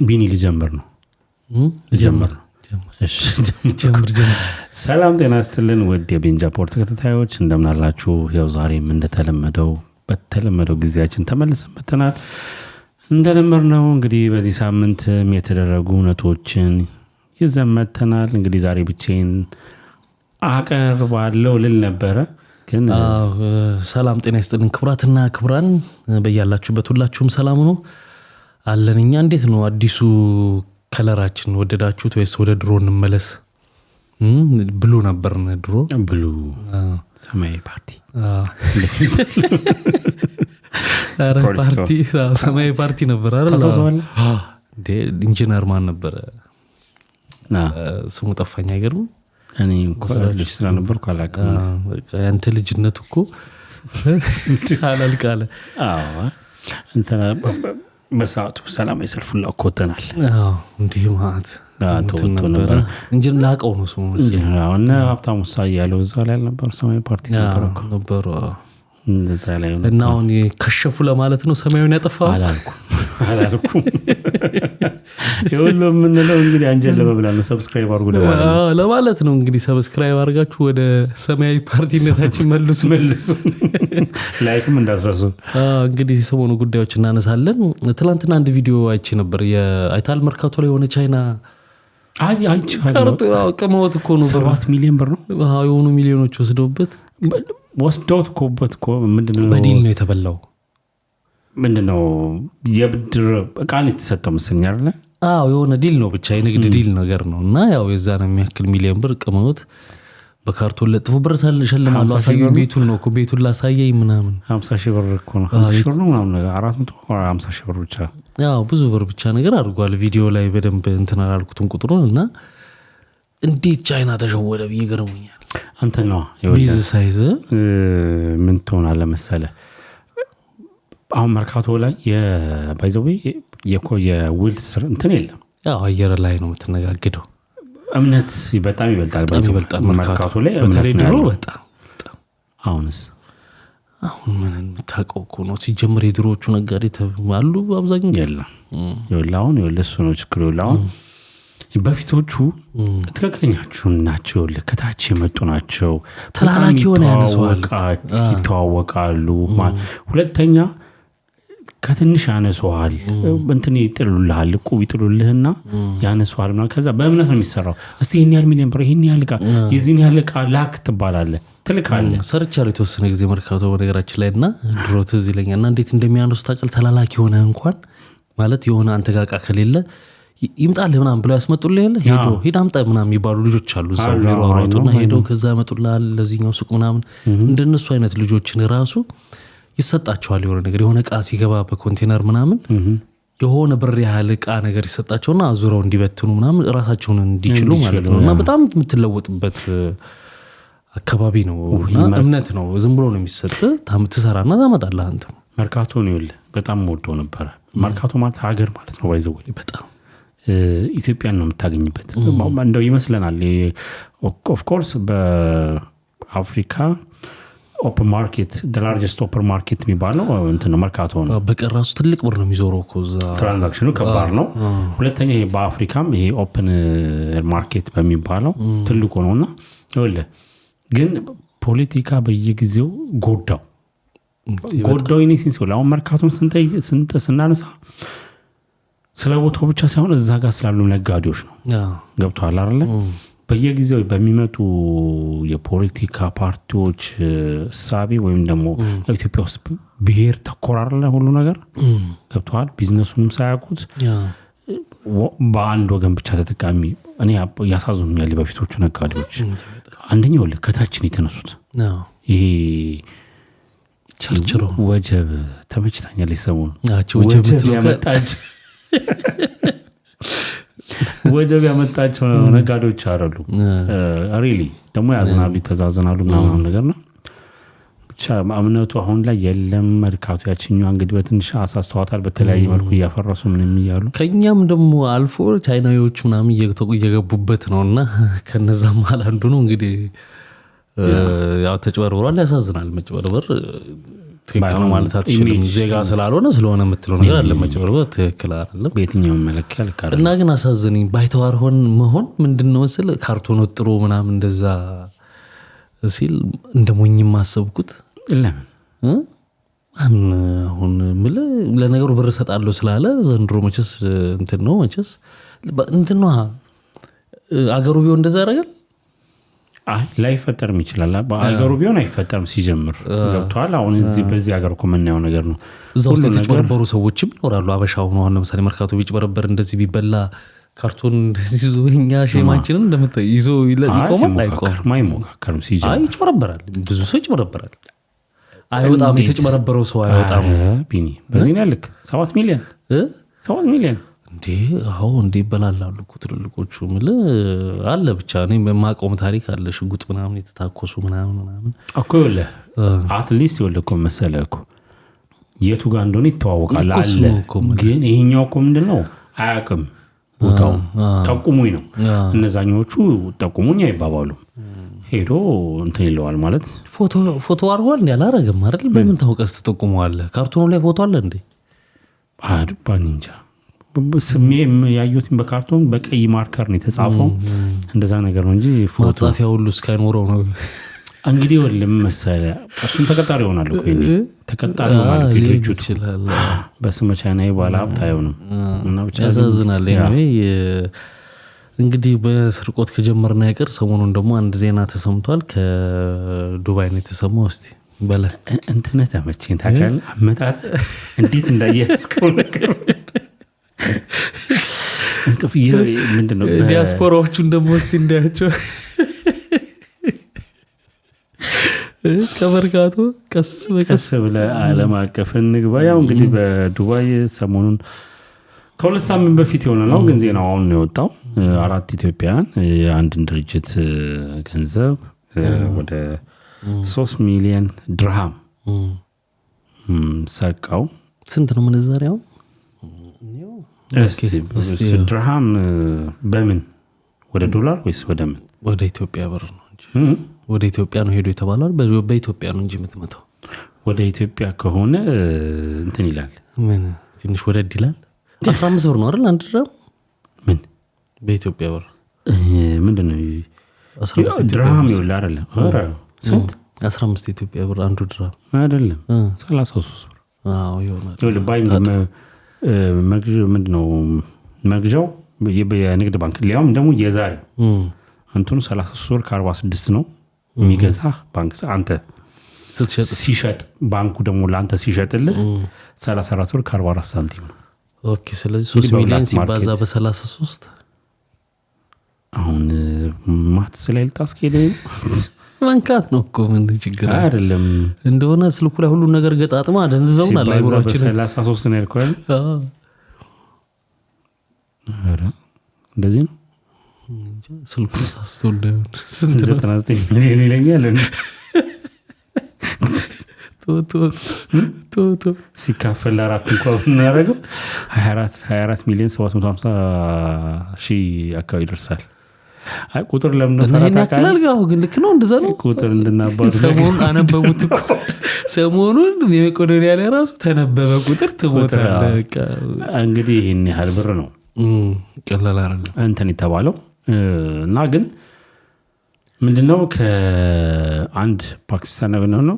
ቢኒ ልጀምር ነው ልጀምር እሺ ጀምር ሰላም ጤና ይስጥልን ውድ የቤንጃ ፖርት ተከታታዮች እንደምን አላችሁ ያው ዛሬም እንደተለመደው በተለመደው ጊዜያችን ተመልሰን መጥተናል እንደለመርነው እንግዲህ በዚህ ሳምንት የተደረጉ ነቶችን ይዘን መጥተናል እንግዲህ ዛሬ ብቻዬን አቀርባለሁ ልል ነበረ ግን ሰላም ጤና ይስጥልን ክብራትና ክብራን በእያላችሁበት ሁላችሁም ሰላም ነው አለንኛ እንዴት ነው አዲሱ ከለራችን ወደዳችሁት ወይስ ወደ ድሮ እንመለስ ብሉ ነበርነ ድሮ ብሉ ሰማያዊ ፓርቲ አረ ፓርቲ ሰማያዊ ፓርቲ ነበር አይደል ተሰውሰዋል እንዴ ኢንጂነር ማን ነበር ስሙ ጠፋኝ አይገርም እኔ እንኳን ልጅ ስለነበርኩ አላውቅም አንተ ልጅነት እኮ አላልቃለ አዎ እንተና በሰዓቱ ሰላም የሰልፉላ ኮተናል እንዴ ማለት አጥቶ ነበር እንጂ ላቀው ነው ስሙ እና ሀብታሙ ሳይ ያለው እዛው ላይ ነበር ሰማያዊ ፓርቲ ነበር እንደዛ ላይ ነው እና አሁን ከሸፉ ለማለት ነው ሰማያዊን ያጠፋው አላልኩ ይሁሉ ምን ነው እንግዲህ አንጀል ለበብላ ነው ሰብስክራይብ አድርጉ ለማለት ነው እንግዲህ ሰብስክራይብ አድርጋችሁ ወደ ሰማያዊ ፓርቲነታችን መልሱ ላይክም እንዳትረሱ እንግዲህ ሰሞኑ ጉዳዮች እናነሳለን ትላንትና አንድ ቪዲዮ አይቼ ነበር የአይታል መርካቶ ላይ የሆነ ቻይና አይቼ ቀርጦ ቀመውት እኮ ነው 7 ሚሊዮን ብር ነው የሆኑ ሚሊዮኖች ወስደውበት ወስደውት ኮበት ኮ ምንድነው በዲል ነው የተበላው ምንድነው የብድር ቃል የተሰጠው መስለኝ አይደል የሆነ ዲል ነው ብቻ የንግድ ዲል ነገር ነውና ያው የዛን የሚያክል ሚሊዮን ብር ቀመውት በካርቶን ለጥፎ ብር ሸልማሉ አሳዩኝ ቤቱን ነው እኮ ቤቱን ላሳየኝ ምናምን 50 ሺህ ብር እኮ ነው 50 ሺህ ብር ነው ምናምን ነገር 450 ሺህ ብር ብቻ ያው ብዙ ብር ብቻ ነገር አድርጓል ቪዲዮ ላይ በደንብ እንትን አላልኩትም ቁጥሩንና እንዴት ቻይና ተሸወደ ይገርመኛል አንተ ነው ቢዝ ሳይዝ ምን ትሆናለህ መሰለህ አሁን መርካቶ ላይ የባይዘው የዊልስ እንትን የለም ያው አየር ላይ ነው የምትነጋገደው እምነት በጣም ይበልጣል መርካቶ ላይ በተለይ ድሮ በጣም አሁንስ አሁን ምን የምታውቀው እኮ ነው ሲጀምር የድሮዎቹ ነጋዴ አሉ አብዛኛው የለም ይኸውልህ ለሱ ነው ችግሩ አሁን በፊቶቹ ትክክለኛችሁ ናቸው ለከታች የመጡ ናቸው ተላላኪ ሆነ ይተዋወቃሉ ሁለተኛ ከትንሽ ያነሱሃል እንትን ይጥሉልሃል ቁብ ይጥሉልህና ያነሱሃል ማለት ከዛ በእምነት ነው የሚሰራው እስቲ ይሄን ያህል ሚሊዮን ብር ይሄን ያህል ቃ የዚህን ያህል ቃ ላክ ትባላለህ ትልካለህ ሰርቻለሁ የተወሰነ ጊዜ መርካቶ በነገራችን ላይና ድሮ ትዝ ይለኛልና እንዴት እንደሚያነሱ ታቀል ተላላኪ ሆነ እንኳን ማለት የሆነ አንተ ጋር ቃ ከሌለ ይምጣልህ ምናምን ብለው ያስመጡልህ ያለ ሄዶ አምጣ ምናምን የሚባሉ ልጆች አሉ እዛው የሚሯሯጡና ሄደው ከዛ ያመጡልሃል ለዚህኛው ሱቅ ምናምን እንደነሱ አይነት ልጆችን ራሱ ይሰጣቸዋል የሆነ ነገር የሆነ ቃ ሲገባ በኮንቴነር ምናምን የሆነ ብር ያህል ቃ ነገር ይሰጣቸውና አዙረው እንዲበትኑ ምናምን ራሳቸውን እንዲችሉ ማለት ነውና በጣም የምትለወጥበት አካባቢ ነውና እምነት ነው ዝም ብሎ ነው የሚሰጥ ትሰራና ታመጣለህ አንተ መርካቶ ነው ይል በጣም ወዶ ነበር መርካቶ ማለት ሀገር ማለት ነው ባይዘው በጣም ኢትዮጵያን ነው የምታገኝበት እንደው ይመስለናል ኦፍ ኮርስ በአፍሪካ ኦፕን ማርኬት the largest open market የሚባለው እንትን ነው መርካቶ ነው በቀራሱ ትልቅ ብር ነው የሚዞረው ኮዛ ትራንዛክሽኑ ከባድ ነው ሁለተኛ ይሄ በአፍሪካም ይሄ ኦፕን ማርኬት በሚባለው ትልቁ ነውና ይኸውልህ ግን ፖለቲካ በየጊዜው ጎዳው ኢኒሲንስ ወላው መርካቶን ስናነሳ ስለቦታው ብቻ ሳይሆን እዛ ጋር ስላሉ ነጋዴዎች ነው ገብቷል አይደል በየጊዜው በሚመጡ የፖለቲካ ፓርቲዎች ሳቢ ወይም ደግሞ ኢትዮጵያ ውስጥ ብሔር ተኮራራለ ሁሉ ነገር ገብቷል ቢዝነሱንም ሳያውቁት በአንድ ወገን ብቻ ተጠቃሚ እኔ ያሳዝኑኛል በፊቶቹ ነጋዴዎች አንደኛው ለከታችን የተነሱት ይሄ ቸርችሮ ወጀብ ተመችታኛል ይሰሙን ወጀብ ያመጣች ወጀብ ያመጣቸው ነጋዴዎች አረሉ ሪሊ ደግሞ ያዝናሉ ተዛዘናሉ ምናምን ነገር ነው ብቻ እምነቱ አሁን ላይ የለም መርካቶ ያችኛው እንግዲህ በትንሽ አሳስተዋታል በተለያየ መልኩ ያፈረሱ ምንም ይያሉ ከኛም ደግሞ አልፎ ቻይናዎች ምናምን እየገቡበት ነውና ከነዛም አንዱ ነው እንግዲህ ያው ተጭበርብሯል ያሳዝናል መጭበርበር ትክክል ነው ማለት አትችልም ዜጋ ስለሆነ የምትለው ነገር አለ መጨረሻው ትክክል አይደለም በየትኛው መለኪያ ልካር እና ግን አሳዘነኝ ባይተዋር መሆን ምንድነው መሰለ ካርቶን ወጥሮ ምናምን እንደዛ ሲል እንደሞኝም አሰብኩት ለምን አሁን ለነገሩ ብር ሰጣለሁ ስላለ ዘንድሮ መቼስ እንትን ነው መቼስ እንትን ነው አገሩ ቢሆን እንደዛ ያደርጋል ላይፈጠርም ይችላል በአገሩ ቢሆን አይፈጠርም ሲጀምር ገብቷል አሁን እዚህ በዚህ ሀገር እኮ የምናየው ነገር ነው እዛው የተጭበረበሩ ሰዎችም ይኖራሉ አበሻው ነው አሁን ለምሳሌ መርካቶ ቢጭበረበር እንደዚህ ቢበላ ካርቶን እንደዚህ ይዞ እኛ ሼማችንን እንደምትይዞ ይቆማል አይሞካከርም ሲጀምር ይጭበረበራል ብዙ ሰው ይጭበረበራል አይወጣም የተጭበረበረው ሰው አይወጣም ቢኒ በዚህ ነው ልክ 7 ሚሊዮን እንዴ አዎ እንዴ ይበላላሉ ትልልቆቹ አለ ብቻ እኔ በማቆም ታሪክ አለ ሽጉጥ ምናምን የተታኮሱ ምናምን እኮ ይለ አትሊስት ይወልኮ መሰለኩ የቱ ጋር እንደሆነ ይተዋወቃል አለ ግን ይሄኛው እኮ ምንድነው አያውቅም ቦታው ጠቁሙኝ ነው እነዛኞቹ ጠቁሙኝ አይባባሉ ሄዶ እንትን ይለዋል ማለት ፎቶ አርጓል እንዴ አላረገም አይደል በምን ታውቀስ ተጠቁመዋል ካርቶኑ ላይ ፎቶ አለ እንዴ ባኒንጃ ስሜም ያዩትን በካርቶን በቀይ ማርከር ነው የተጻፈው እንደዛ ነገር ነው እንጂ ፎቶ ማጻፊያ ሁሉ እስካይኖረው ነው እንግዲህ ወልም መሰለ እሱን ተቀጣሪ ይሆናል እኮ ይሄ ተቀጣሪ ማለት ድርጅቱ ይችላል በስመቻና ይባላ ሀብታው ነው እና ብቻ ያሳዝናል እንግዲህ በስርቆት ከጀመርና ያቀር ሰሞኑን ደግሞ አንድ ዜና ተሰምቷል ከዱባይ ነው የተሰማው እስቲ በለ እንተነ ተመቼን ታካል አመጣጥ እንዴት እንዳያስከው ነገር እንቅፍ ምንድነው ዲያስፖራዎቹን ደግሞ እስቲ እንዳያቸው ከመርካቶ ቀስ ብለ ዓለም አቀፍ ንግባ ያው እንግዲህ በዱባይ ሰሞኑን ከሁለት ሳምንት በፊት የሆነ ነው ግን ዜናው አሁን ነው የወጣው 4 ኢትዮጵያውያን የአንድን ድርጅት ገንዘብ ወደ 3 ሚሊዮን ድርሃም ሰቀው ስንት ነው ምንዛሬው እስቲ ድርሃም በምን ወደ ዶላር ወይስ ወደ ምን ወደ ኢትዮጵያ ብር ነው እንጂ ወደ ኢትዮጵያ ነው ሄዶ የተባለው በኢትዮጵያ ነው እንጂ የምትመጣው ወደ ኢትዮጵያ ከሆነ እንትን ይላል ምን ትንሽ ወደድ ይላል 15 ብር ነው አይደል አንድ ድርሃም ምን በኢትዮጵያ ብር ምንድነው 15 ድርሃም ይውላል አይደል ስንት 15 ኢትዮጵያ ብር አንዱ ድርሃም አይደለም 33 ብር አዎ ይሆናል ይኸውልህ ባይ ምንድነው መግዣው የንግድ ባንክ ሊያውም ደግሞ የዛሬ አንተኑ 33 ብር ከ46 ነው የሚገዛ ባንክ አንተ ሲሸጥ ባንኩ ደግሞ ላንተ ሲሸጥልህ 34 ብር ከ44 ሳንቲም ነው ኦኬ ስለዚህ 3 ሚሊዮን ሲባዛ በ33 አሁን ማትስ ላይ ልታስከለ መንካት ነው እኮ ምን ችግር አይደለም እንደሆነ ስልኩ ላይ ሁሉ ነገር ገጣጥማ ደንዝዘውና ላይብራችን 33 ነው ያልከው አረ እንደዚህ ነው ስልኩ ሳስቶል ስንት 99 ሚሊዮን ይለኛል ቶ ሲካፈል ለአራት እንኳን እናደርገው 24 ሚሊዮን 750 ሺህ አካባቢ ይደርሳል አይ ቁጥር ለምን ተናታካል ጋር ግን ልክ ነው እንደዛ ነው ቁጥር እንድናባዱ ሰሞኑን አነበቡት እኮ ሰሞኑን የመቄዶንያ ላይ ራሱ ተነበበ ቁጥር ትሞታለህ እንግዲህ ይሄን ያህል ብር ነው ቀላል አይደለም እንትን የተባለው እና ግን ምንድነው ከአንድ ፓኪስታናዊ ነው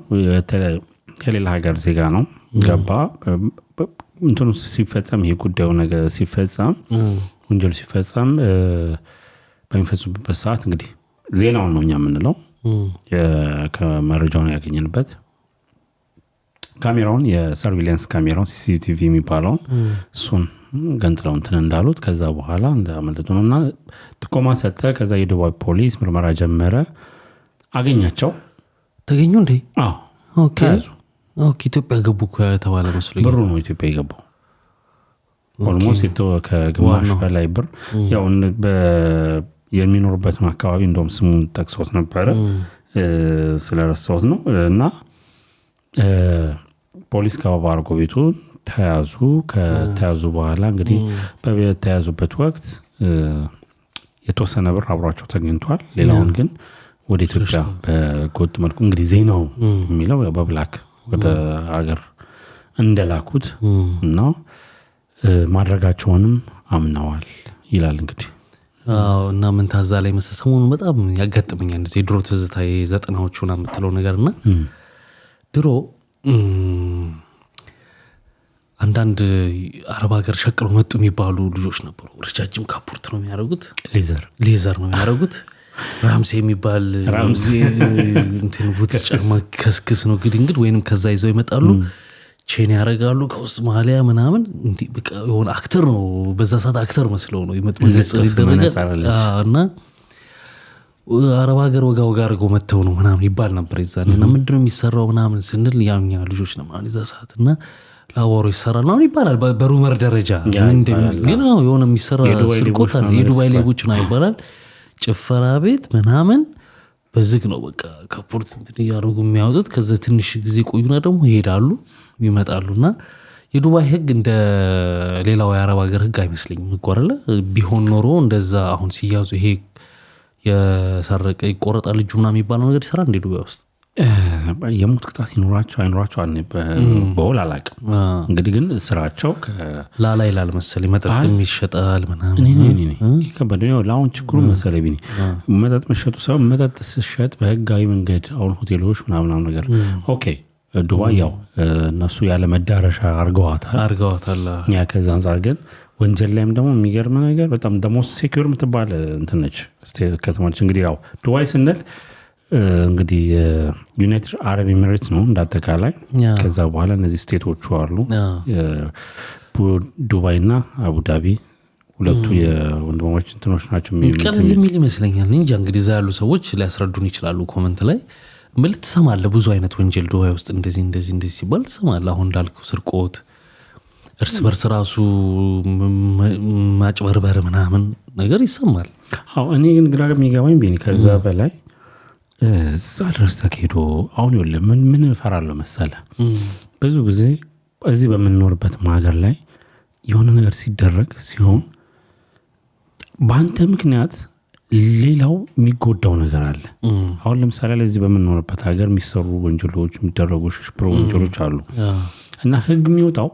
የሌላ ሀገር ዜጋ ነው ገባ እንትኑ ሲፈጸም ይሄ ጉዳዩ ነገር ሲፈጸም ወንጀል ሲፈጸም በሚፈጽሙበት ሰዓት እንግዲህ ዜናውን ነው እኛ የምንለው ከመረጃውን ያገኘንበት ካሜራውን የሰርቪላንስ ካሜራውን ሲሲቲቪ የሚባለው እሱን ገንጥለው እንትን እንዳሉት ከዛ በኋላ እንዳመለጡ ነውና ጥቆማ ሰጠ ከዛ የዱባይ ፖሊስ ምርመራ ጀመረ አገኛቸው ተገኙ እንዴ አዎ ኦኬ ኢትዮጵያ ገቡ ተባለ መስሎኝ ብሩ ነው ኢትዮጵያ የገባው ኦልሞስት ከግማሽ በላይ ብር ያው የሚኖርበት አካባቢ እንደውም ስሙን ጠቅሶት ነበር ስለረሳሁት ነው እና ፖሊስ ከባባርጎ ቤቱ ከተያዙ በኋላ እንግዲህ በተያዙበት ወቅት የተወሰነ ብር አብሯቸው ተገኝቷል ሌላውን ግን ወደ ኢትዮጵያ በጎጥ መልኩ እንግዲህ ዜናው የሚለው በብላክ ወደ ሀገር እንደላኩት እና ማድረጋቸውንም አምነዋል ይላል እንግዲህ እና ምን ታዛ ላይ መሰሰሙን በጣም ያጋጥመኛል እንደዚህ ድሮ ትዝታ የ90ዎቹና የምትለው ነገርና ድሮ አንዳንድ አረብ ሀገር ሸቅሎ መጡ የሚባሉ ልጆች ነበሩ ረጃጅም ካፖርት ነው የሚያደርጉት ሌዘር ነው የሚያደርጉት ራምሴ የሚባል እንትን ቡትስ ጫማ ከስክስ ነው ግድንግድ ወይንም ከዛ ይዘው ይመጣሉ ቼን ያረጋሉ ከውስጥ ማሊያ ምናምን እንዲ በቃ የሆነ አክተር ነው በዛ ሰዓት አክተር መስለው ነው ይመጥ መነጽር ይደረጋል እና አረብ ሀገር ወጋ አድርገው መተው ነው ምናምን ይባል ነበር ይዛልና ምንድነው የሚሰራው ምናምን ስንል ያኛ ልጆች ነው ማለት ይዛ ሰዓትና ላወሩ ይሰራል ነው ይባላል በሩመር ደረጃ ግን ነው የሆነ የሚሰራ ስርቆት አለ የዱባይ ሌቦች ነው ይባላል ጭፈራ ቤት ምናምን በዝግ ነው በቃ ካፖርት እንትን ያርጉ የሚያወጡት ከዛ ትንሽ ጊዜ ቆዩና ደግሞ ይሄዳሉ ይመጣሉና የዱባይ ህግ እንደ ሌላው የአረብ ሀገር ህግ አይመስልኝም ይቆራለ ቢሆን ኖሮ እንደዛ አሁን ሲያዙ ይሄ የሰረቀ ይቆረጣል ልጅ ምናምን የሚባለው ነገር ይሰራል እንደ ዱባይ ውስጥ የሞት ቅጣት ይኖራቸው አይኖራቸው በውል አላውቅም እንግዲህ ግን ስራቸው ላላ ይላል መሰለኝ መጠጥም ይሸጣል ምናምን ይከበድ ነው ላውን ችግሩ መሰለኝ ቢኒ መጠጥ መሸጡ ሰው መጠጥ ሲሸጥ በህጋዊ መንገድ አሁን ሆቴሎች ምናምን ነገር ኦኬ ዱባይ ያው እነሱ ያለ መዳረሻ አርገዋታል ያ ከዛ አንፃር ግን ወንጀል ላይም ደግሞ የሚገርም ነገር በጣም ደሞስ ሴኩር የምትባል እንትን ነች ከተማች እንግዲህ ያው ዱባይ ስንል እንግዲህ ዩናይትድ አረብ ኤሚሬትስ ነው እንዳጠቃላይ ከዛ በኋላ እነዚህ ስቴቶቹ አሉ ዱባይና አቡዳቢ ሁለቱ የወንድማማች እንትኖች ናቸው የሚል ይመስለኛል እንጂ እንግዲህ እዛ ያሉ ሰዎች ሊያስረዱን ይችላሉ ኮሜንት ላይ ምን ትሰማለህ ብዙ አይነት ወንጀል ዱባይ ውስጥ እንደዚህ ሲባል ትሰማለህ አሁን እንዳልከው ስርቆት እርስ በርስ ራሱ ማጭበርበር ምናምን ነገር ይሰማል አዎ እኔ ግን ግራ የሚገባኝ ቢኒ ከዛ በላይ እዛ ድረስ ተከሄዶ አሁን ይወለ ምን እፈራለሁ መሰለ ብዙ ጊዜ እዚህ በመኖርበት ሀገር ላይ የሆነ ነገር ሲደረግ ሲሆን በአንተ ምክንያት ሌላው የሚጎዳው ነገር አለ አሁን ለምሳሌ ለዚህ በመኖርበት ሀገር የሚሰሩ ወንጀሎች የሚደረጉ ሽሽፕሮ ወንጀሎች አሉ እና ህግ የሚወጣው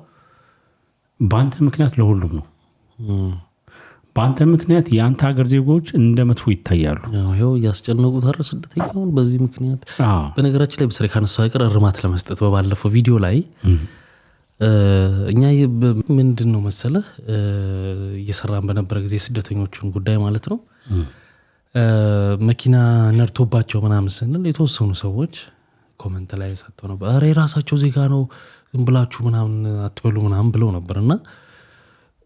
በአንተ ምክንያት ለሁሉም ነው በአንተ ምክንያት የአንተ ሀገር ዜጎች እንደ መጥፎ ይታያሉ ያው ያስጨነቁት አረስልተኛውን በዚህ ምክንያት በነገራችን ላይ በስሬ ካነሳው አይቀር እርማት ለመስጠት በባለፈው ቪዲዮ ላይ እኛ ምንድነው መሰለ እየሰራን በነበረ ጊዜ ስደተኞቹን ጉዳይ ማለት ነው መኪና ነርቶባቸው ምናምን ስንል የተወሰኑ ሰዎች ኮሜንት ላይ ሰጥተው ነበር አሬ ራሳቸው ዜጋ ነው ዝም ብላችሁ ምናምን አትበሉ ምናምን ብለው ነበርና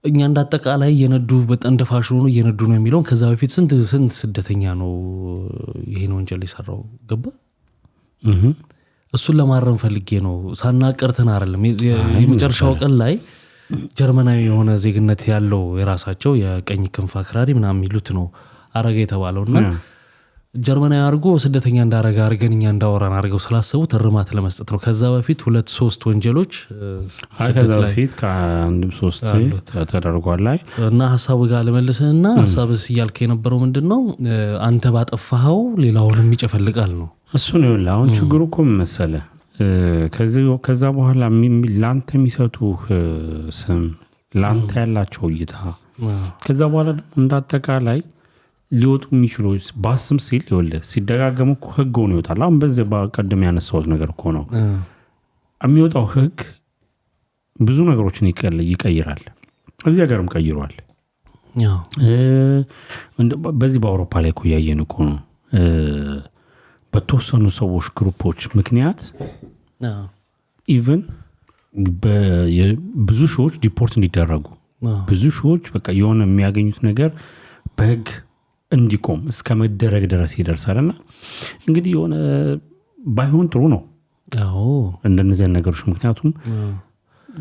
እኛ እንዳጠቃላይ የነዱ በጣም ደፋሽኑ ነው የነዱ ነው የሚለው ከዛ በፊት ስንት ስደተኛ ነው ይሄን ወንጀል ይሰራው ገባ እሱን ለማረም ፈልጌ ነው ሳናቀርተን አይደለም የመጨረሻው ቀን ላይ ጀርመናዊ የሆነ ዜግነት ያለው የራሳቸው የቀኝ ክንፍ አክራሪ ምናምን ይሉት ነው አረጋ የተባለውና ጀርመናዊ አርጎ ስደተኛ እንዳረጋ አርገንኛ እንዳወራን አርገው ስላሰቡ ተርማት ለመስጠት ነው ከዛ በፊት 2-3 ወንጀሎች ከዛ በፊት ከአንድም 3 ተደርጓል ላይ እና ሐሳቡ ጋር ለመልሰና ሐሳብስ ይያልከ የነበረው ምንድነው አንተ ባጠፋኸው ሌላውንም ይጨፈልቃል ነው እሱ ነው አሁን ችግሩ እኮ መሰለ ከዛ በኋላ ላንተ የሚሰጡህ ስም ላንተ ያላቸው እይታ ከዛ በኋላ እንዳጠቃላይ ሊወጡ የሚችሉ ባስም ሲል ይወለ ሲደጋገሙ እኮ ህግ ሆኖ ይወጣል አሁን በዚህ በቀደም ያነሳው ነገር እኮ ነው የሚወጣው ህግ ብዙ ነገሮችን ይቀይራል እዚህ ሀገርም ቀይሯል ያው በዚህ በአውሮፓ ላይ እኮ ያየን እኮ ነው በተወሰኑ ሰዎች ግሩፖች ምክንያት ኢቭን ብዙ ሺዎች ዲፖርት እንዲደረጉ ብዙ ሺዎች በቃ የሆነ የሚያገኙት ነገር በህግ እንዲቆም እስከ መደረግ ድረስ ይደርሳልና እንግዲህ የሆነ ባይሆን ጥሩ ነው አዎ እንደነዚህ ነገሮች ምክንያቱም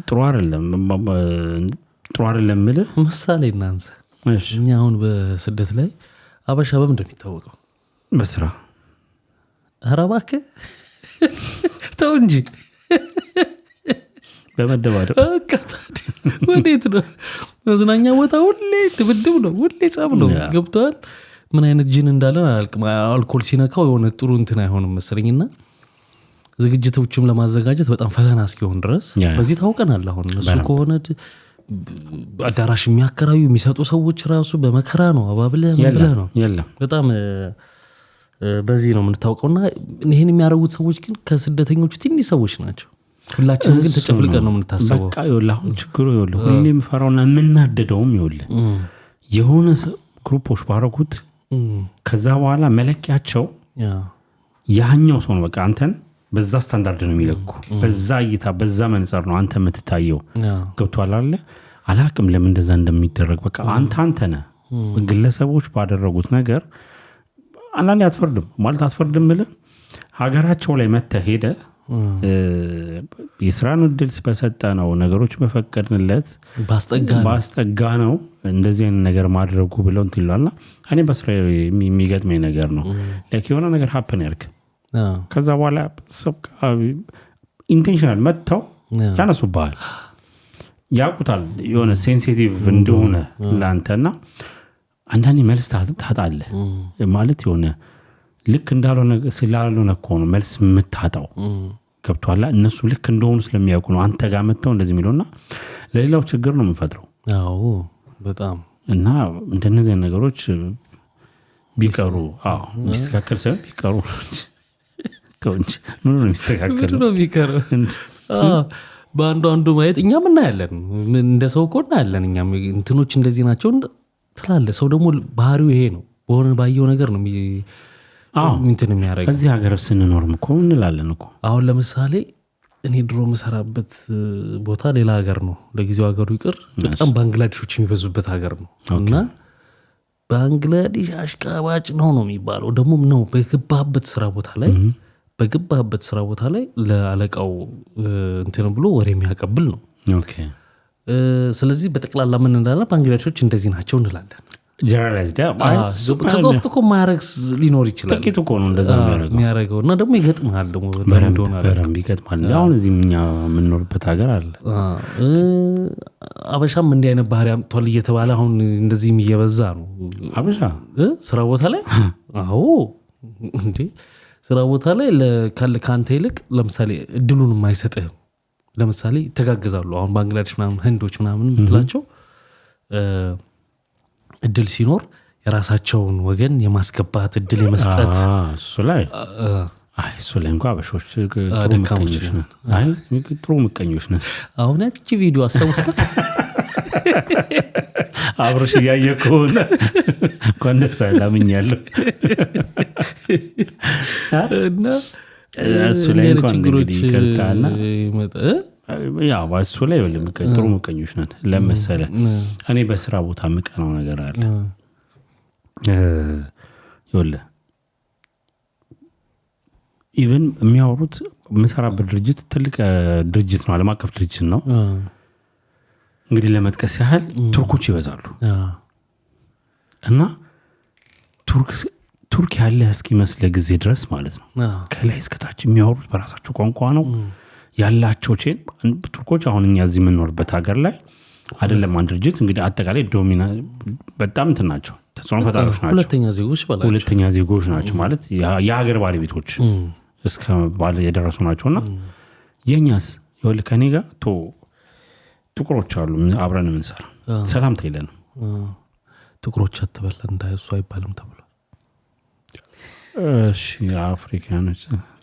ጥሩ አይደለም ማለት ምሳሌ እናንተ እኛ አሁን በስደት ላይ አበሻ በምን እንደሚታወቀው በስራ አራባከ ተው እንጂ በመደባደብ ወዴት ነው መዝናኛ ቦታ ሁሌ ድብድብ ነው ሁሌ ጻብ ነው ገብቷል ምን አይነት ጂን እንዳለ አልኩ አልኮል ሲነካው የሆነ ጥሩ እንትን አይሆንም መሰለኝና ዝግጅቶችም ለማዘጋጀት በጣም ፈተና እስኪሆን ድረስ በዚህ ታውቀናል። አሁን እሱ ከሆነ አዳራሽ የሚያከራዩ የሚሰጡ ሰዎች ራሱ በመከራ ነው አባብለህ ብለህ ነው በጣም በዚህ ነው የምንታወቀውና ይሄን የሚያደርጉት ሰዎች ግን ከስደተኞቹ ትንሽ ሰዎች ናቸው። ሁላችንም ግን ተጨፍልቀን ነው የምንታሰበው። በቃ ይኸውልህ አሁን ችግሩ ይኸውልህ ሁሌም ፈራውና የምናደደውም ይኸውልህ የሆነ ግሩፖች ባረጉት ከዛ በኋላ መለኪያቸው ያኛው ሰው ነው። በቃ አንተን በዛ ስታንዳርድ ነው የሚለኩ በዛ እይታ በዛ መንጸር ነው አንተ የምትታየው። ገብቷል አይደል? አላቅም ለምን እንደዛ እንደሚደረግ። በቃ አንተ ነህ ግለሰቦች ባደረጉት ነገር አንዳንዴ አትፈርድም ማለት አትፈርድም ብለህ ሀገራቸው ላይ መተህ ሄደህ የስራን እድል በሰጠ ነው ነገሮች በፈቀድንለት ባስጠጋ ነው እንደዚህ አይነት ነገር ማድረጉ ብለው እንትን ይላልና እኔ በስራ የሚገጥመኝ ነገር ነው። ላይክ የሆነ ነገር ሀፕን ያርክ ከዛ በኋላ ኢንቴንሽናል መጥተው ያነሱብሃል ያቁታል የሆነ ሴንሲቲቭ እንደሆነ ለአንተና አንዳንዴ መልስ ታጣለህ ማለት የሆነ ልክ እንዳልሆነ ስላልሆነ እኮ ነው መልስ የምታጣው። ገብቷል? እነሱ ልክ እንደሆኑ ስለሚያውቁ ነው አንተ ጋር መጥተው እንደዚህ የሚሉና ለሌላው ችግር ነው የምንፈጥረው። አዎ በጣም እና እንደነዚህ ነገሮች ቢቀሩ ቢስተካከል ሳይሆን ቢቀሩ ከወንጭ ምን ነው የሚስተካከል ነው ቢቀር በአንዱ ማየት እኛም እናያለን እንደ ሰው እኮ እናያለን እኛም እንትኖች እንደዚህ ናቸው ትላለህ። ሰው ደግሞ ባህሪው ይሄ ነው በሆነ ባየው ነገር ነው እንትን የሚያደርገው። እዚህ ሀገር ስንኖርም እኮ እንላለን እኮ አሁን ለምሳሌ እኔ ድሮ መሰራበት ቦታ ሌላ ሀገር ነው ለጊዜው ሀገሩ ይቅር በጣም ባንግላዴሾች የሚበዙበት ሀገር ነው እና ባንግላዴሽ አሽቃባጭ ነው የሚባለው ደግሞ ነው በገባበት ስራ ቦታ ላይ ለአለቃው እንትን ብሎ ወሬ የሚያቀብል ነው። ኦኬ ስለዚህ በጠቅላላ ምን እንዳለ ባንግላዴሾች እንደዚህ ናቸው እንላለን። ጀነራላይዝድ ከዛ ውስጥ እኮ ማረክስ ሊኖር ይችላል ጥቂት እኮ ነው እንደዛ የሚያደርገው እና ደግሞ ይገጥማል ደግሞ በረም ይገጥማል። አሁን እዚህ እኛ የምንኖርበት ሀገር አለ አበሻም እንዲህ አይነት ባህሪ አምጥቷል እየተባለ አሁን እንደዚህ እየበዛ ነው አበሻ ስራ ቦታ ላይ። አዎ እንዴ ስራ ቦታ ላይ ካንተ ይልቅ ለምሳሌ እድሉን የማይሰጥህም ለምሳሌ ይተጋገዛሉ። አሁን ባንግላዴሽ ምናምን ህንዶች ምናምን ብትላቸው እድል ሲኖር የራሳቸውን ወገን የማስገባት እድል የመስጠት እሱ ላይ እንኳን አበሾች ጥሩ ምቀኞች ነን። አሁን ያቺ ቪዲዮ አስታውስካት አብሮሽ እያየ ከሆነ እንኳን ደስ አላምኛለሁ እና እሱ ላይ እንኳን እንግዲህ ይከልታና ያው እሱ ላይ ጥሩ ምቀኞች ነን ለመሰለ እኔ በስራ ቦታ ምቀናው ነገር አለ ይኸውልህ ኢቭን የሚያወሩት የምሰራበት ድርጅት ትልቅ ድርጅት ነው ዓለም አቀፍ ድርጅት ነው። እንግዲህ ለመጥቀስ ያህል ቱርኮች ይበዛሉ እና ቱርክ ያለ እስኪመስል ጊዜ ድረስ ማለት ነው ከላይ እስከታች የሚያወሩት በራሳቸው ቋንቋ ነው ያላቸው ቱርኮች። አሁን እኛ እዚህ የምንኖርበት ሀገር ላይ አይደለም አንድ ድርጅት እንግዲህ አጠቃላይ በጣም እንትን ናቸው ተጽዕኖ ፈጣሪዎች ናቸው ሁለተኛ ዜጎች ናቸው ማለት የሀገር ባለቤቶች እስከ ባለ የደረሱ ናቸውና የኛስ ይኸውልህ ከኔ ጋር ጥቁሮች አሉ አብረን የምንሰራ ሰላምታ የለንም። ጥቁሮች አትበል እንዳይሱ አይባልም ተብሏል። እሺ አፍሪካኖች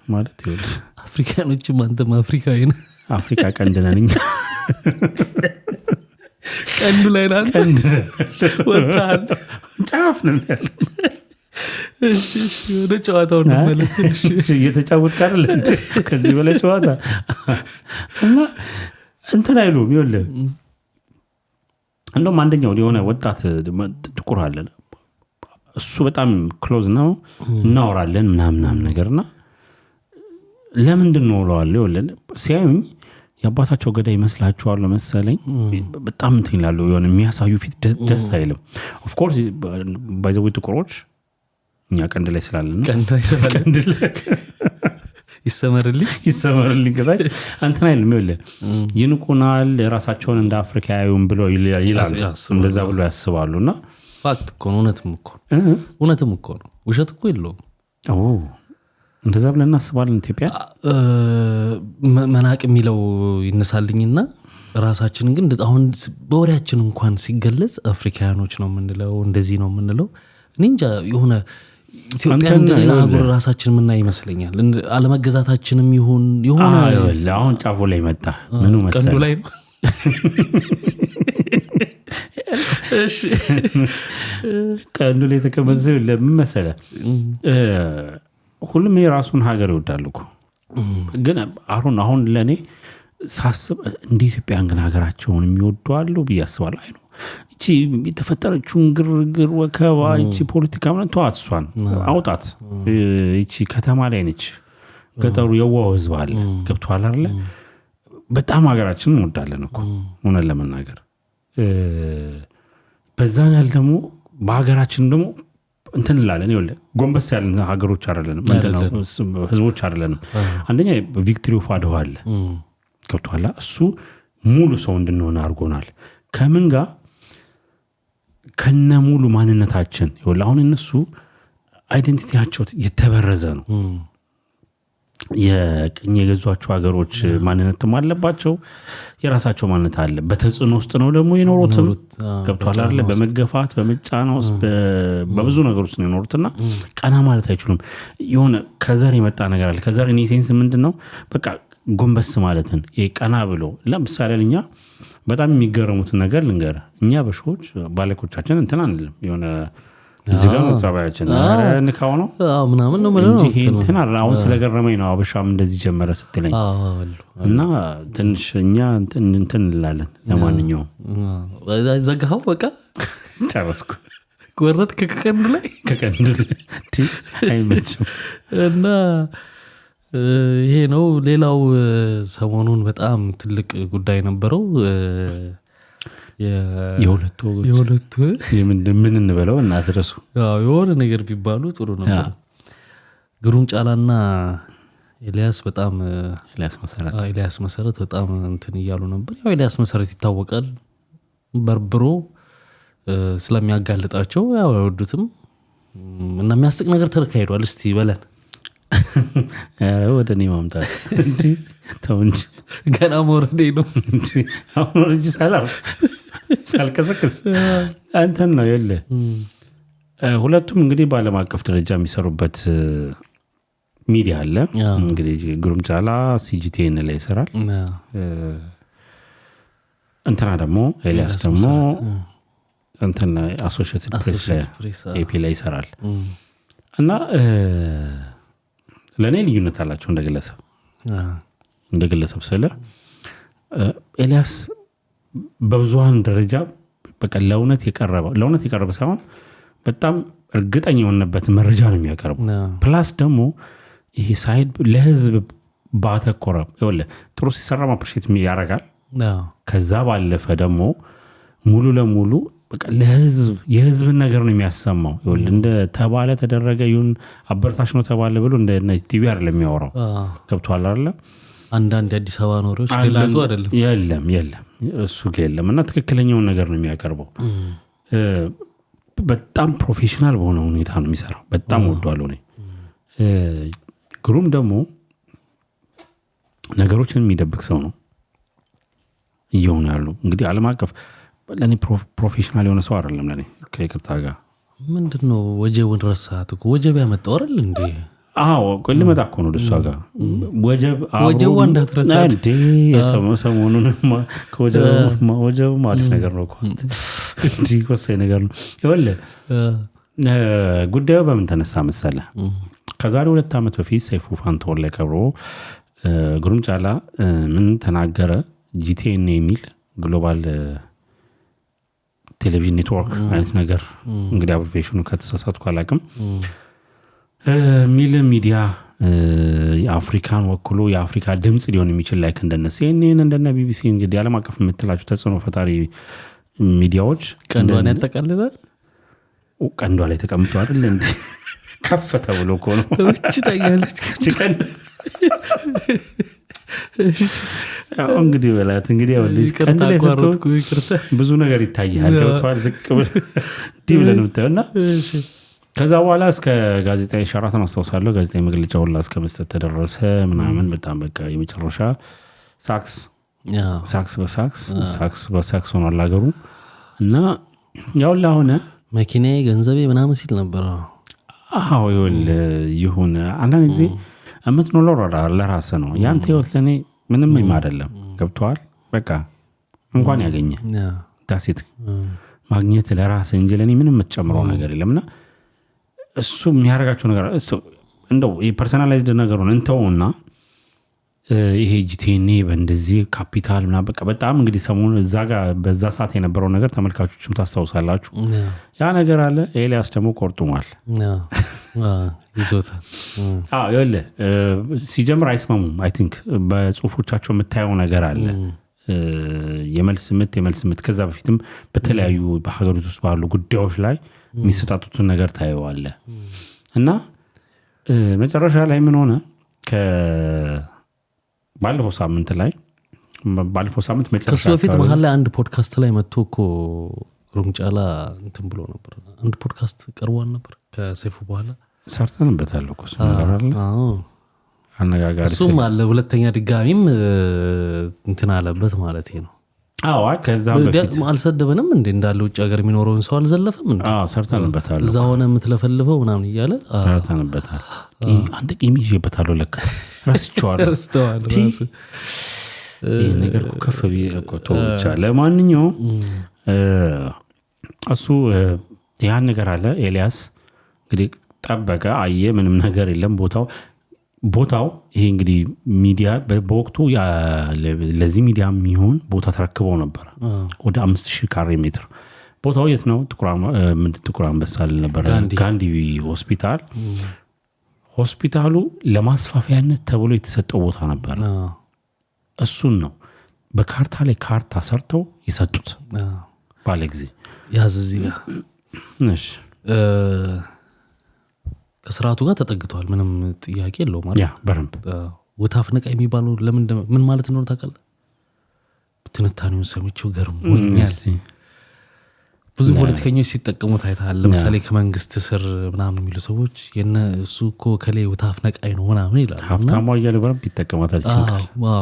ማለት ይኸውልህ አፍሪካኖችም አንተም አፍሪካዊ ነህ። አፍሪካ ቀንድ ነን እኛ ቀንዱ ላይ ናት ቀንድ ወጣል ጫፍ ነን ያለ እሺ ወደ ጨዋታው እንመለስ። እሺ እየተጫወትክ አይደል እንዴ ከዚህ በላይ ጨዋታ እና እንትን አይሉም። ይኸውልህ እንደውም አንደኛው የሆነ ወጣት ጥቁር አለ እሱ በጣም ክሎዝ ነው እናወራለን ምናምን ነገርና ለምንድን ነው እለዋለሁ ይኸውልህ ሲያዩኝ የአባታቸው ገዳይ ይመስላችኋል መሰለኝ በጣም እንትን ይላሉ የሆነ የሚያሳዩ ፊት ደስ አይልም። ኦፍ ኮርስ ባይዘው ጥቁሮች እኛ ቀንድ ላይ ስላለን ቀንድ ላይ ይሰመርልኝ ገባይ አንተና አይልም ይኸውልህ ይንቁናል ራሳቸውን እንደ አፍሪካ ያዩን ብለው ይላሉ እንደዛ ብለው ያስባሉና ፋክት እኮ ነው እውነትም እኮ ነው ውሸት እኮ የለውም። እንደዛ ብለን እናስባለን ኢትዮጵያ መናቅ የሚለው ይነሳልኝና ራሳችን ግን አሁን በወሬያችን እንኳን ሲገለጽ አፍሪካኖች ነው የምንለው እንደዚህ ነው የምንለው እኔ እንጃ የሆነ ኢትዮጵያ እንደሌላ ሀገር ራሳችን ምና ይመስለኛል አለመገዛታችንም ይሁን የሆነ አሁን ጫፉ ላይ መጣ ምኑ መሰለ ቀንዱ ላይ ነው እሺ ቀንዱ ላይ ተከመዘው ለምን መሰለ ሁሉም የራሱን ሀገር ይወዳሉ እኮ ግን አሁን ለኔ ሳስብ እንደ ኢትዮጵያ ግን ሀገራቸውን የሚወዱ አሉ ብያስባለሁ አይ ነው እቺ የተፈጠረችውን ግርግር ወከባ እቺ ፖለቲካ ማለት ተዋትሷን አውጣት እቺ ከተማ ላይ ነች ገጠሩ የዋው ህዝብ አለ ገብቷል አይደል በጣም ሀገራችንን እንወዳለን እኮ ሆነ ለመናገር በዛን ያህል ደግሞ በሀገራችን ደግሞ እንትን እንላለን ይወለ ጎንበስ ያለን ሀገሮች አይደለንም እንተናው ህዝቦች አይደለንም አንደኛ ቪክቶሪ ኦፍ አድዋ አለ ገብቷል እሱ ሙሉ ሰው እንድንሆን አድርጎናል ከምን ጋር ከነ ሙሉ ማንነታችን ይወለ አሁን እነሱ አይደንቲቲያቸው የተበረዘ ነው የቅኝ የገዟቸው ሀገሮች ማንነትም አለባቸው የራሳቸው ማንነት አለ በተጽዕኖ ውስጥ ነው ደግሞ የኖሩትም ገብቷል አይደል በመገፋት በመጫና ውስጥ በብዙ ነገሮች ነው የኖሩትና ቀና ማለት አይችሉም የሆነ ከዘር የመጣ ነገር አለ ከዘር እኔ ሴንስ ምንድነው በቃ ጎንበስ ማለትን የቀና ብሎ ለምሳሌ እኛ በጣም የሚገረሙት ነገር ልንገር እኛ በሾች ባለኮቻችን እንትን አንልም የሆነ እዚህ ጋር ተባያችን ንካው ነው ምናምን ነው ማለት ነው እንትን አሁን ስለገረመኝ ነው አበሻም እንደዚህ ጀመረ ስትለኝ እና ትንሽ እኛ እንትን እንላለን ለማንኛውም ዘጋው በቃ ጨረስኩ ወረድ ከቀንዱ ላይ አይመችም እና ይሄ ነው ሌላው ሰሞኑን በጣም ትልቅ ጉዳይ ነበረው የሁለቱ ምን እንበለው እናድረሱ የሆነ ነገር ቢባሉ ጥሩ ነበር ግሩም ጫላና ኤልያስ በጣም ኤልያስ መሰረት በጣም እንትን ይያሉ ነበር ያው ኤልያስ መሰረት ይታወቃል በርብሮ ስለሚያጋልጣቸው ያው አይወዱትም እና የሚያስቅ ነገር ተካሂዷል እስቲ በለን ወደኔ ማምጣት እንዴ ተው እንጂ ገና ሞረዴ ነው እንዴ አሁን ወርጂ ሳልከሰክስ አንተን ነው የለ ሁለቱም እንግዲህ በዓለም አቀፍ ደረጃ የሚሰሩበት ሚዲያ አለ እንግዲህ ግሩም ጫላ ሲጂቲኤን ላይ ይሰራል እንትና ደግሞ ኤልያስ ደግሞ እንትና አሶሺየትድ ፕሬስ ላይ ኤፒ ላይ ይሰራል እና ለኔ ልዩነት አላቸው እንደግለሰብ ስለ ኤልያስ በብዙሃን ደረጃ በቃ ለእውነት የቀረበ ሳይሆን በጣም እርግጠኛ የሆነበት መረጃ ነው የሚያቀርበው ፕላስ ደግሞ ይሄ ሳይድ ለህዝብ ባተኮረ ይወለ ጥሩ ሲሰራ ማፕሪሼት ያደርጋል ከዛ ባለፈ ደግሞ ሙሉ ለሙሉ በቃ ለህዝብ የህዝብ ነገር ነው የሚያሰማው ይወለ እንደ ተባለ ተደረገ ይሁን አበርታሽ ነው ተባለ ብሎ እንደ ቲቪ አይደለም የሚያወራው ገብቷል አይደል አንዳንድ አዲስ አበባ ኖሮች ገለጹ አይደለም የለም እሱ የለም እና ትክክለኛውን ነገር ነው የሚያቀርበው በጣም ፕሮፌሽናል በሆነ ሁኔታ ነው የሚሰራው በጣም ወዷለው ነው ግሩም ደግሞ ነገሮችን የሚደብቅ ሰው ነው ይሁን ያሉ እንግዲህ ዓለም አቀፍ ለኔ ፕሮፌሽናል የሆነ ሰው አይደለም ለኔ ከይቅርታ ጋር ምንድነው ወጀቡን ረሳት እኮ ወጀብ ያመጣው አይደል እንዴ አዎ ቆይ ልመጣ እኮ ነው ደሷ ጋር ወጀቡ እንዳትረሳት እንዴ ሰሞኑን ወጀቡ ማለት ነገር ነው እኮ እንዴ ወሰይ ነገር ነው ይወለ ጉዳዩ በምን ተነሳ መሰለ ከዛሬ 2 አመት በፊት ሰይፉ ፋንታውን ላይ ቀብሮ ግሩም ጫላ ምን ተናገረ ጂቲኤን የሚል ግሎባል ቴሌቪዥን ኔትወርክ አይነት ነገር እንግዲህ አብሪቬሽኑ ከተሳሳትኩ አላውቅም ሚል ሚዲያ የአፍሪካን ወክሎ የአፍሪካ ድምጽ ሊሆን የሚችል ላይክ እንደነ CNN እንደነ BBC እንግዲህ ዓለም አቀፍ የምትላቸው ተጽዕኖ ፈጣሪ ሚዲያዎች ቀንዷን ያጠቃልላል ቀንዷ ላይ ተቀምጦ አይደል እንዴ ከፈተ ብሎ እኮ ነው እቺ ታያለች ቺከን እንግዲህ በላት እንግዲህ ያው ልጅ ቀንድ ላይ ብዙ ነገር ይታያል ገብቷል ዝቅ ብለህ ዲብለን ብታውና ከዛ በኋላ እስከ ጋዜጣዊ ሸራተን አስታውሳለሁ ጋዜጣዊ መግለጫ ሁላ እስከ መስጠት ተደረሰ ምናምን በጣም በቃ የመጨረሻ ሳክስ በሳክስ ሆኗል አገሩ እና ያውላ ሆነ መኪናዬ ገንዘቤ ምናምን ሲል ነበር። አዎ ይሁን አንዳንድ ጊዜ የምትኖረው ለራስህ ነው። ያንተ ህይወት ለኔ ምንም አይደለም። ገብቶሃል? በቃ እንኳን ያገኘ ዳሴት ማግኘት ለራስህ እንጂ ለኔ ምንም የምትጨምረው ነገር የለምና እሱ የሚያደርጋቸው ነገር እንደው የፐርሰናላይዝድ ነገሩን እንተውና ይሄ ጂቲኤንኤ በእንደዚህ ካፒታል ምናምን በቃ በጣም እንግዲህ ሰሞኑን እዛ ጋር በዛ ሰዓት የነበረው ነገር ተመልካቾችም ታስታውሳላችሁ። ያ ነገር አለ። ኤልያስ ደግሞ ቆርጡማል ይዞታል። ይኸውልህ ሲጀምር አይስማሙም። አይ ቲንክ በጽሁፎቻቸው የምታየው ነገር አለ። የመልስ ምት ከዛ በፊትም በተለያዩ በሀገሪቱ ውስጥ ባሉ ጉዳዮች ላይ የሚሰጣጡትን ነገር ታየዋለህ እና መጨረሻ ላይ ምን ሆነ ባለፈው ሳምንት መጨረሻ ከሱ በፊት መሀል ላይ አንድ ፖድካስት ላይ መጥቶ እኮ ሩምጫላ እንትን ብሎ ነበር። አንድ ፖድካስት ቀርቧል ነበር ከሰይፉ በኋላ ሰርተንበታል እኮ እሱ ነገር አለ። አነጋጋሪ እሱም አለ። ሁለተኛ ድጋሚም እንትን አለበት ማለት ነው። ከዛ በፊት አልሰደበንም እንዴ? እንዳለ ውጭ ሀገር የሚኖረውን ሰው አልዘለፈም እንዴ? ሰርተንበታል። እዛ ሆነ የምትለፈልፈው ምናምን እያለ ሰርተንበታል። አንተ ቂም ይዤበታለሁ ለካ ረስተዋለሁ ራሱ ይሄ ነገር ከፍ ቢቆቶ ብቻ። ለማንኛውም እሱ ያን ነገር አለ። ኤልያስ እንግዲህ ጠበቀ፣ አየ፣ ምንም ነገር የለም። ቦታው ይሄ እንግዲህ ሚዲያ በወቅቱ ለዚህ ሚዲያ የሚሆን ቦታ ተረክበው ነበር። ወደ 5000 ካሬ ሜትር ቦታው የት ነው? ጥቁር አንበሳ ነበር፣ ጋንዲ ሆስፒታሉ ለማስፋፊያነት ተብሎ የተሰጠው ቦታ ነበር። እሱን ነው በካርታ ላይ ካርታ ሰርተው የሰጡት ባለ ጊዜ ያዝ እዚህ ጋር እሺ ከስርዓቱ ጋር ተጠግቷል። ምንም ጥያቄ የለው ማለት በረንብ ወታፍ ነቃ የሚባለው ምን ማለት ነው ታውቃለህ? ትንታኔውን ሰምቼው ገርሞኛል። ብዙ ፖለቲከኞች ሲጠቀሙት አይተሃል። ለምሳሌ ከመንግስት ስር ምናምን የሚሉ ሰዎች እሱ እኮ ከሌ ወታፍ ነቃይ ነው ምናምን ይላሉ። ሀብታሙ አያሌው በረንብ ይጠቀማታል።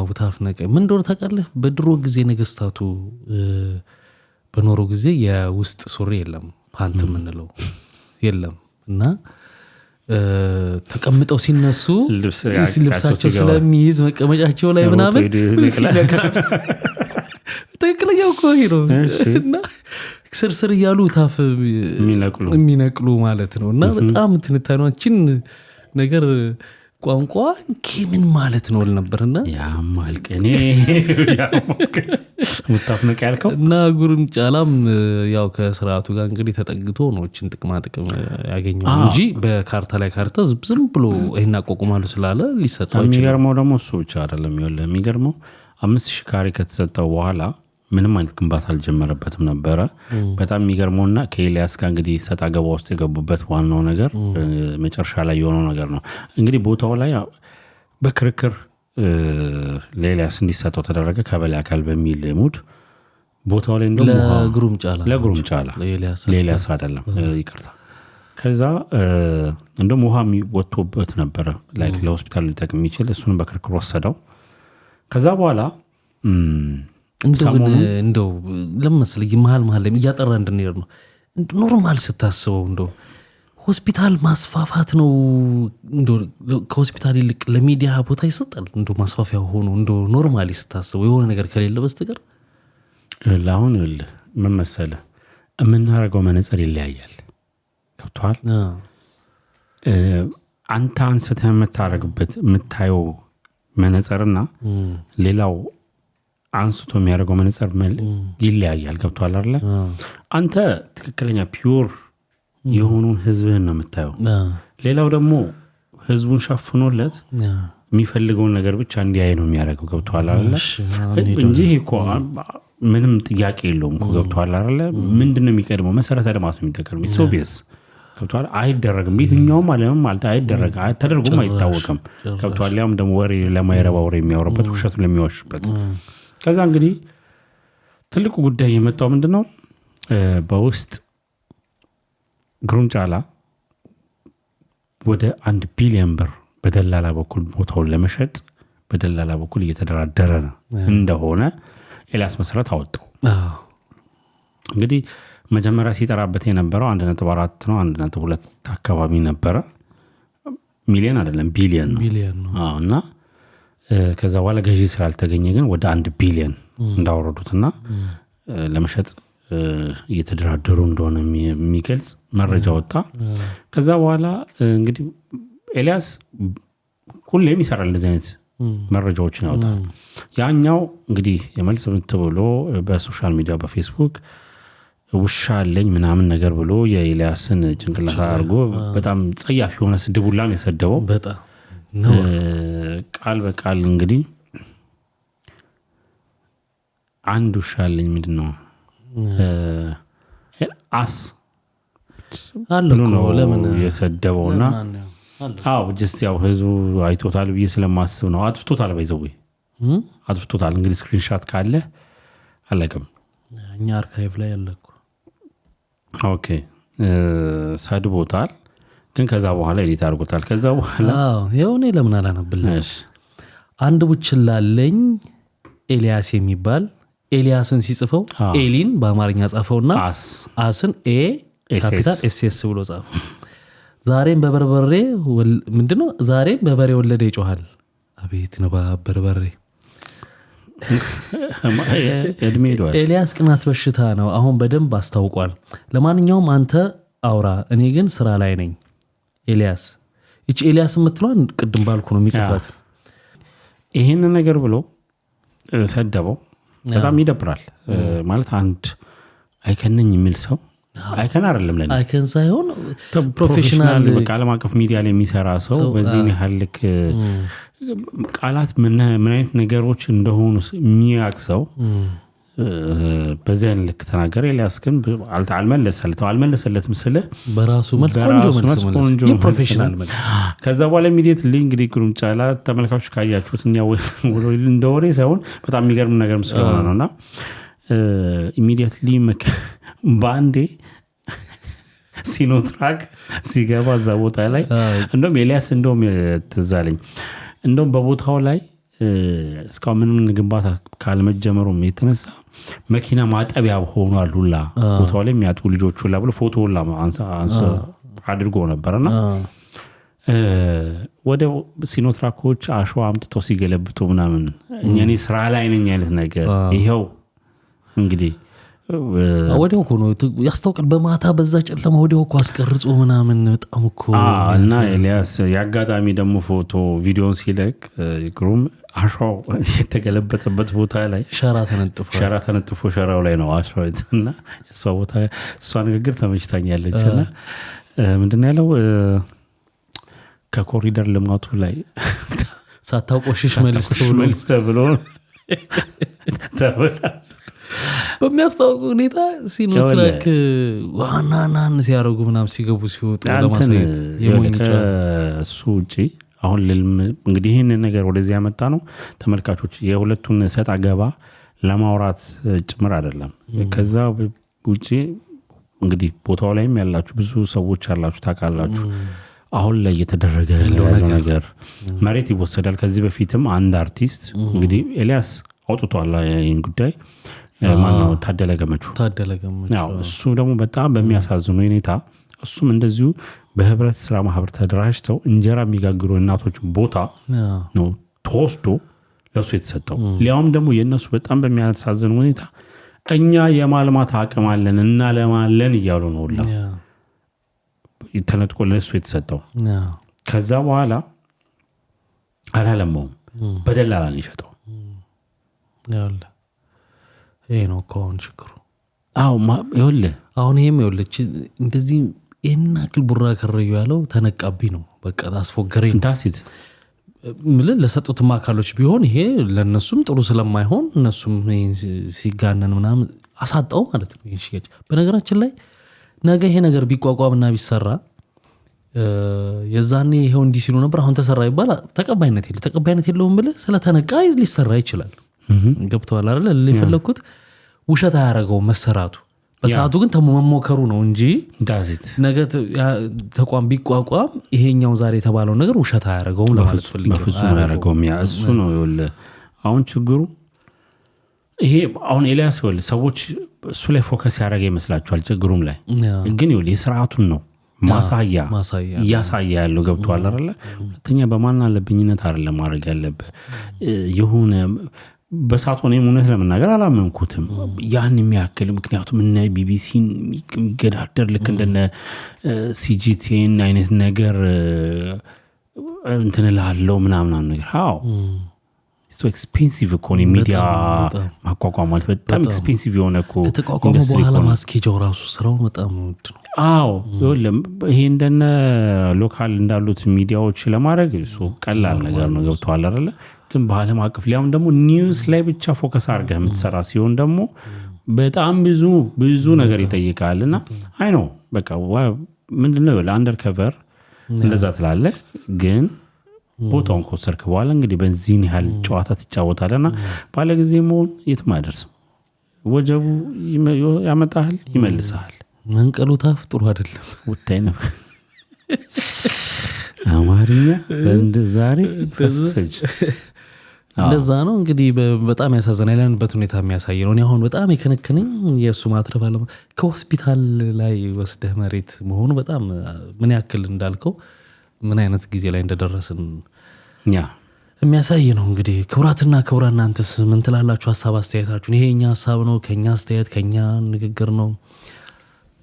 ወታፍ ነቃይ ምን እንደሆነ ታውቃለህ? በድሮ ጊዜ ነገስታቱ በኖሩ ጊዜ የውስጥ ሱሪ የለም፣ ፓንት የምንለው የለም እና ተቀምጠው ሲነሱ ልብሳቸው ስለሚይዝ መቀመጫቸው ላይ ምናምን ትክክለኛው እኮ ይሄ ነው እና ስርስር እያሉ ታፍ የሚነቅሉ ማለት ነው። እና በጣም ትንታኔያችን ነገር ቋንቋ ምን ማለት ነው አልነበርና ያማልቀኔ ሙታፍነቅ ያልከው እና ጉርምጫላም ያው ከስርዓቱ ጋር እንግዲህ ተጠግቶ ነው እቺን ጥቅም ያገኘው እንጂ በካርታ ላይ ካርታ ዝም ብሎ ይሄን አቋቁማሉ ስላለ ሊሰጣው ይችላል። የሚገርመው ደግሞ እሱ ብቻ አይደለም። የሚገርመው 5000 ካሬ ከተሰጠው በኋላ ምንም አይነት ግንባታ አልጀመረበትም ነበረ። በጣም የሚገርመውና ከኤልያስ ጋር እንግዲህ ሰጣ ገባ ውስጥ የገቡበት ዋናው ነገር መጨረሻ ላይ የሆነው ነገር ነው። እንግዲህ ቦታው ላይ በክርክር ለኤልያስ እንዲሰጠው ተደረገ ከበላይ አካል በሚል ሙድ ቦታው ላይ እንደውም ለጉሩምጫላ ለኤልያስ አይደለም ይቅርታ። ከዛ እንደውም ውሃ ወጥቶበት ነበረ ላይክ ለሆስፒታል ሊጠቅም የሚችል እሱን በክርክር ወሰደው። ከዛ በኋላ እንደው ለምሳሌ መሀል ላይ እያጠራ እንድንሄድ ነው። ኖርማል ስታስበው እንደው ሆስፒታል ማስፋፋት ነው። እንደው ከሆስፒታል ይልቅ ለሚዲያ ቦታ ይሰጣል። እንደው ማስፋፊያ ሆኖ እንደው ኖርማሊ ስታስበው የሆነ ነገር ከሌለ በስተቀር አሁን ምን መሰለህ የምናደርገው መነጽር ይለያያል። ገብቶሃል? አንተ አንስተህ የምታየው መነጽርና ሌላው አንስቶ የሚያደርገው መነጽር ይለያያል። ገብቷል አይደል? አንተ ትክክለኛ ፒዩር የሆኑን ህዝብህን ነው የምታየው። ሌላው ደግሞ ህዝቡን ሸፍኖለት የሚፈልገውን ነገር ብቻ እንዲያይ ነው የሚያደርገው። ገብቷል አይደል? እንጂ እኮ ምንም ጥያቄ የለውም እኮ። ገብቷል አይደል? ምንድነው የሚቀድመው? መሰረተ ልማት ነው የሚቀድመው። ሶቪየስ ገብቷል አይደረግም። የትኛውም ዓለም ማለት አይደረግ ተደርጎም አይታወቅም። ገብቷል? ያም ደግሞ ወሬ ለማይረባ ወሬ የሚያወራበት ውሸቱን ለሚዋሽበት። ከዛ እንግዲህ ትልቁ ጉዳይ የመጣው ምንድነው? በውስጥ ጉሩምጫላ ወደ 1 ቢሊዮን ብር በደላላ በኩል ቦታውን ለመሸጥ በደላላ በኩል እየተደራደረ ነው እንደሆነ ኤልያስ መሰረት አወጣው። እንግዲህ መጀመሪያ ሲጠራበት የነበረው 1.4 ነው 1.2 አካባቢ ነበረ። ሚሊዮን አይደለም ቢሊዮን ነው። እና ከዛ በኋላ ገዢ ስላልተገኘ ግን ወደ 1 ቢሊዮን እንዳወረዱትና ለመሸጥ እየተደራደሩ እንደሆነ የሚገልጽ መረጃ ወጣ። ከዛ በኋላ እንግዲህ ኤልያስ ሁሌም ይሰራል እንደዚህ አይነት መረጃዎችን ያወጣል። ያኛው እንግዲህ የመልስ ምት ብሎ በሶሻል ሚዲያ በፌስቡክ ውሻ አለኝ ምናምን ነገር ብሎ የኤልያስን ጭንቅላት አድርጎ በጣም ጸያፍ የሆነ ስድቡላን የሰደበው በጣም ነው። ቃል በቃል እንግዲህ አንድ ውሻ አለኝ ምንድነው አስ አለኮ ለምን የሰደበውና አው ጀስት ያው ህዝቡ አይቶታል ብዬ ስለማስብ ነው። አጥፍቶታል ባይዘው አጥፍቶታል። እንግዲህ ስክሪንሾት ካለ አለቀም እኛ አርካይቭ ላይ ያለኩ ኦኬ ሰድቦታል። ግን ከዛ በኋላ ኤዲት አድርጎታል። ከዛ በኋላ የሆነ ለምን አላነብልሽ አንድ ቡችላለኝ ኤልያስ የሚባል ኤልያስን ሲጽፈው ኤሊን በአማርኛ ጻፈውና አስን ኤ ካፒታል ኤስኤስ ብሎ ጻፈው። ዛሬም በበርበሬ ምንድነው ዛሬም በበሬ ወለደ ይጮሃል። አቤት ነው በበርበሬ እድሜ ሄዷል። ኤልያስ ቅናት በሽታ ነው አሁን በደንብ አስታውቋል። ለማንኛውም አንተ አውራ እኔ ግን ስራ ላይ ነኝ። ኤልያስ እቺ ኤልያስ የምትሏን ቅድም ባልኩ ነው የሚጽፋት። ይሄን ነገር ብሎ ሰደበው። በጣም ይደብራል ማለት አንድ አይከነኝ የሚል ሰው አይከን አይደለም ለኔ አይከን ሳይሆን ፕሮፌሽናል ዓለም አቀፍ ሚዲያ ላይ የሚሰራ ሰው በዚህ ያህልክ ቃላት ምን አይነት ነገሮች እንደሆኑ የሚያክሰው በዚህ አይነት ልክ ተናገረ። ኤልያስ ግን አልመለሰለትም ስለ በራሱ መልስ ቆንጆ ፕሮፌሽናል መልስ። ከዛ በኋላ ኢሚዲየትሊ እንግዲህ ግሩምጫላ ተመልካቾች ካያችሁት እንደወሬ ሳይሆን በጣም የሚገርም ነገር ስለሆነ ነውና ኢሚዲየትሊ ባንዴ ሲኖትራክ ሲገባ እዛ ቦታ ላይ እንደውም ኤልያስ እንደውም ተዛለኝ እንደውም በቦታው ላይ እስካሁን ምንም ግንባታ ካልመጀመሩም የተነሳ መኪና ማጠቢያ ሆኗል ሁላ ቦታው ላይ የሚያጥቡ ልጆች ሁላ ብሎ ፎቶ ሁላ አንሳ አድርጎ ነበርና ወደ ሲኖትራኮች አሸዋ አምጥተው ሲገለብጡ ምናምን እኔ ስራ ላይ ነኝ አይነት ነገር ይሄው እንግዲህ ወዲያው እኮ ነው ያስተውቀል በማታ በዛ ጨለማ ወዲያው እኮ አስቀርጾ ምናምን በጣም እኮ እና ኤልያስ ያጋጣሚ ደግሞ ፎቶ ቪዲዮን ሲለቅ ግሩም አሸዋው የተገለበጠበት ቦታ ላይ ሸራ ተነጥፎ ሸራው ላይ ነው አሸዋው እና እሷ ቦታ እሷ ንግግር ተመችታኛለችና ምንድነው ያለው ከኮሪደር ልማቱ ላይ ሳታውቆሽሽ መልስ ተብሎ በሚያስታውቁ ሁኔታ ሲኖትራክ ዋናናን ሲያደርጉ ምናምን ሲገቡ ሲወጡ ለማሳየት የሞኝጫ እሱ ውጪ አሁን እንግዲህ ይሄንን ነገር ወደዚህ ያመጣ ነው ተመልካቾች የሁለቱን ሰጣ ገባ ለማውራት ጭምር አይደለም። ከዛ ውጪ እንግዲህ ቦታው ላይም ያላችሁ ብዙ ሰዎች አላችሁ ታውቃላችሁ አሁን ላይ የተደረገ ያለው ነገር መሬት ይወሰዳል። ከዚህ በፊትም አንድ አርቲስት እንግዲህ ኤልያስ አውጥቷል ይሄን ጉዳይ ማነው ታደለ ገመቹ ያው እሱ ደግሞ በጣም በሚያሳዝኑ ሁኔታ እሱም እንደዚሁ በህብረት ስራ ማህበር ተደራጅተው እንጀራ የሚጋግሩ እናቶች ቦታ ነው ተወስዶ ለሱ የተሰጠው። ሊያውም ደግሞ የነሱ በጣም በሚያሳዝኑ ሁኔታ እኛ የማልማት አቅም አለን እና ለማለን እያሉ ነው ሁላ ተነጥቆ ለሱ የተሰጠው። ከዛ በኋላ አላለማውም በደላላ ነው የሸጠው። ያለ ይሄ ነው ኮን ችግሩ። ይኸውልህ አሁን ይሄም ይኸውልህ እንደዚህ የናክል ቡራ ከረዩ ያለው ተነቃብኝ ነው በቃ አስፎገረኝ እንታሲት ምልን ለሰጡት ማካሎች ቢሆን ይሄ ለነሱም ጥሩ ስለማይሆን እነሱም ሲጋነን ምናምን አሳጣው ማለት ነው። ይሽያጭ በነገራችን ላይ ነገ ይሄ ነገር ቢቋቋምና ቢሰራ የዛኔ ይሄው እንዲ ሲሉ ነበር አሁን ተሰራ ይባላል ተቀባይነት የለውም ብለ ስለተነቃ ሊሰራ ይችላል። ገብቷል አይደል? ለፈለኩት ውሸት አያረጋው መሰራቱ በሰዓቱ ግን ተሞከሩ ነው እንጂ ዳዚት ነገ ተቋም ቢቋቋም ይሄኛው ዛሬ የተባለው ነገር ውሸት አያደርገውም ለማለት ፈልጌ ነው። በፍጹም አያደርገውም። ያ እሱ ነው ይኸውልህ አሁን ችግሩ ይሄ አሁን ኤልያስ ይኸውልህ ሰዎች እሱ ላይ ፎከስ ያደረገ ይመስላችኋል ችግሩም ላይ ግን ይኸውልህ የሥርዓቱን ነው ማሳያ እያሳያ ያለው ገብቷል አይደለ? ሁለተኛ በማን አለብኝነት አይደለም ማድረግ ያለብህ የሆነ በሳቶ ነው እውነት ለመናገር አላመንኩትም ያን የሚያክል ምክንያቱም እነ ቢቢሲን የሚገዳደር ልክ እንደነ ሲጂቲኤን አይነት ነገር እንትን ላለው ምናምን ነገር አዎ so expensive እኮ ነው ሚዲያ ማቋቋም ማለት በጣም ኤክስፔንሲቭ የሆነ እኮ ከተቋቋመ በኋላ ማስኬጃው ራሱ ስራው በጣም ውድ ነው። አዎ ይሄ እንደነ ሎካል እንዳሉት ሚዲያዎች ለማድረግ እሱ ቀላል ነገር ነው ገብቷል አይደለ? ግን በዓለም አቀፍ ሊያም ደግሞ ኒውስ ላይ ብቻ ፎከስ አድርገህ የምትሰራ ሲሆን ደግሞ በጣም ብዙ ነገር ይጠይቃልና አይ ነው በቃ ምንድነው ለአንደር ከቨር እንደዛ ትላለህ ግን ቦታውን ኮንሰርክ በኋላ እንግዲህ በዚህን ያህል ጨዋታ ትጫወታለና ባለ ጊዜ መሆን የትም አይደርስም። ወጀቡ ያመጣል ይመልሳል። መንቀሉ ታፍ ጥሩ አይደለም ወጣይ ነው አማርኛ ዘንድ ዛሬ ፈሰጅ እንደዛ ነው እንግዲህ በጣም ያሳዝናል ያለንበት ሁኔታ የሚያሳይ ነው። እኔ አሁን በጣም የከነከነኝ የሱ ማትረፍ አለ ከሆስፒታል ላይ ወስደህ መሬት መሆኑ በጣም ምን ያክል እንዳልከው ምን አይነት ጊዜ ላይ እንደደረስን የሚያሳይ ነው። እንግዲህ ክብራትና ክብራ እናንተስ ምን ትላላችሁ? ሐሳብ አስተያየታችሁን ይሄኛ ሐሳብ ነው ከኛ አስተያየት ከኛ ንግግር ነው።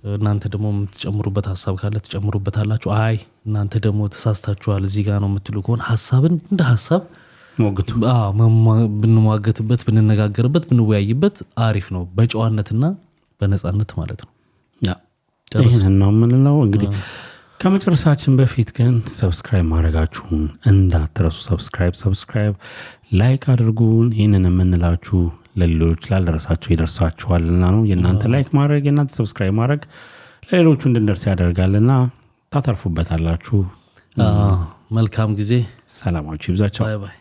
እናንተ ደግሞ የምትጨምሩበት ሐሳብ ካለ ትጨምሩበታላችሁ። አይ እናንተ ደግሞ ተሳስታችኋል እዚህ ጋር ነው የምትሉ ከሆነ ሐሳብን እንደ ሐሳብ ሞግቱ ብንሟገትበት ብንነጋገርበት ብንወያይበት አሪፍ ነው በጨዋነትና በነጻነት ማለት ነው። ይሄን ነው የምንለው እንግዲህ ከመጨረሻችን በፊት ግን ሰብስክራይብ ማድረጋችሁን እንዳትረሱ። ሰብስክራይብ ላይክ አድርጉን። ይሄንን የምንላችሁ ለሌሎች ላልደረሳችሁ ይደርሳችኋልና ነው። የእናንተ ላይክ ማድረግ የእናንተ ሰብስክራይብ ማድረግ ለሌሎቹ እንድንደርስ ያደርጋልና ታተርፉበታላችሁ። መልካም ጊዜ። ሰላማችሁ ይብዛችሁ። ባይ ባይ።